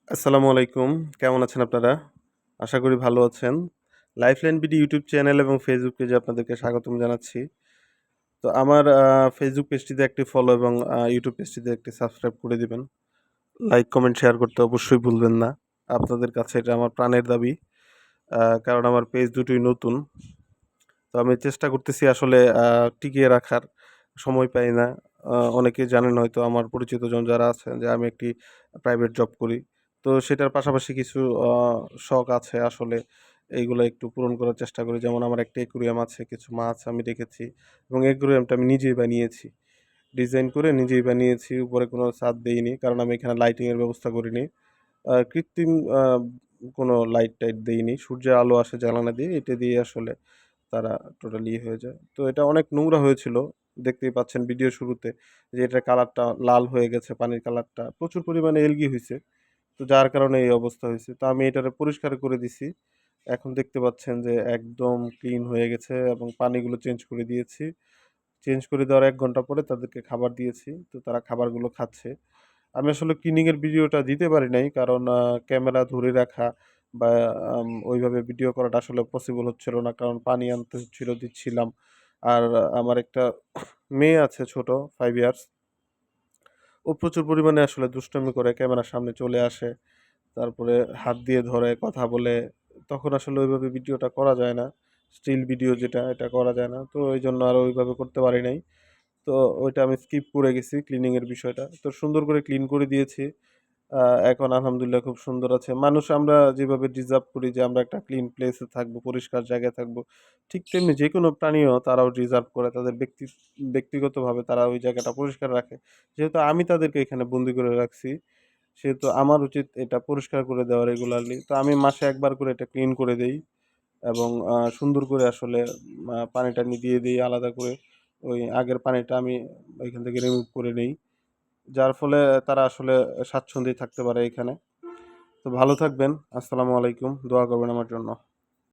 আসসালামু আলাইকুম। কেমন আছেন আপনারা? আশা করি ভালো আছেন। লাইফলাইন বিডি ইউটিউব চ্যানেল এবং ফেসবুক পেজে আপনাদেরকে স্বাগতম জানাচ্ছি। তো আমার ফেসবুক পেজটিতে একটি ফলো এবং ইউটিউব পেজটিতে একটি সাবস্ক্রাইব করে দিবেন। লাইক, কমেন্ট, শেয়ার করতে অবশ্যই ভুলবেন না। আপনাদের কাছে এটা আমার প্রাণের দাবি। কারণ আমার পেজ দুটোই নতুন। তো আমি চেষ্টা করতেছি আসলে টিকিয়ে রাখার। সময় পাই না। অনেকেই জানেন হয়তো আমার পরিচিতজন যারা আছেন যে আমি একটি প্রাইভেট জব করি। তো সেটার পাশাপাশি কিছু আ শখ আছে আসলে এইগুলা একটু পূরণ করার চেষ্টা করি। যেমন আমার একটা অ্যাকুরিয়াম আছে, কিছু মাছ আমি রেখেছি এবং অ্যাকুরিয়ামটা আমি নিজেই বানিয়েছি। ডিজাইন করে নিজেই বানিয়েছি। উপরে কোনো ছাদ দেইনি। কারণ আমি এখানে লাইটিং এর ব্যবস্থা করিনি। কৃত্রিম কোনো লাইট-টাইট দেইনি। সূর্যের আলো আসে জানালা দিয়ে, এটা দিয়ে আসলে তারা টোটালি হয়ে যায়। তো এটা অনেক নোংরা হয়েছিল। দেখতেই পাচ্ছেন ভিডিও শুরুতে যে এটার কালারটা লাল হয়ে গেছে, পানির কালারটা। প্রচুর পরিমাণে এলগি হইছে। তো যার কারণে এই অবস্থা হইছে। তো আমি এটারে পরিষ্কার করে দিছি। এখন দেখতে পাচ্ছেন যে একদম ক্লিন হয়ে গেছে এবং পানিগুলো চেঞ্জ করে দিয়েছি। চেঞ্জ করে দেওয়ার ১ ঘন্টা পরে তাদেরকে খাবার দিয়েছি। তো তারা খাবারগুলো খাচ্ছে। আমি আসলে ক্লিনিং এর ভিডিওটা দিতে পারি নাই। কারণ ক্যামেরা ধরে রাখা বা ওইভাবে ভিডিও করাটা আসলে পসিবল হচ্ছিল না। কারণ পানি আনতে হচ্ছিল, দিচ্ছিলাম। আর আমার একটা মেয়ে আছে ছোট 5 ইয়ার্স। ও প্রচুর পরিমাণে আসলে দুষ্টামি করে ক্যামেরার সামনে চলে আসে। তারপরে হাত দিয়ে ধরে, কথা বলে। তখন আসলে ওইভাবে ভিডিওটা করা যায় না। স্টিল ভিডিও যেটা, এটা করা যায় না। তো এইজন্য আর ওইভাবে করতে পারি নাই। তো ওইটা আমি স্কিপ করে গেছি ক্লিনিং এর বিষয়টা। তো সুন্দর করে ক্লিন করে দিয়েছি। আ এখন আলহামদুলিল্লাহ খুব সুন্দর আছে। মানুষ আমরা যেভাবে ডিজার্ভ করি যে আমরা একটা ক্লিন প্লেস এ থাকবো, পরিষ্কার জায়গায় থাকবো। ঠিক তেমনি যেকোনো প্রাণীও তারাও ডিজার্ভ করে। তাদের ব্যক্তিগতভাবে তারা ওই জায়গাটা পরিষ্কার রাখে। যেহেতু আমি তাদেরকে এখানে বন্দি করে রাখছি, সেহেতু আমার উচিত এটা পরিষ্কার করে দেওয়া রেগুলারলি। তো আমি মাসে ১ বার করে এটা ক্লিন করে দেই এবং সুন্দর করে আসলে পানি-টানি দিয়ে দেই আলাদা করে। ওই আগের পানিটা আমি এখান থেকে রিমুভ করে নেই। যার ফলে তারা আসলে স্বাচ্ছন্দ্যেই থাকতে পারে এখানে। তো ভালো থাকবেন। আসসালামু আলাইকুম। দোয়া করবেন আমার জন্য।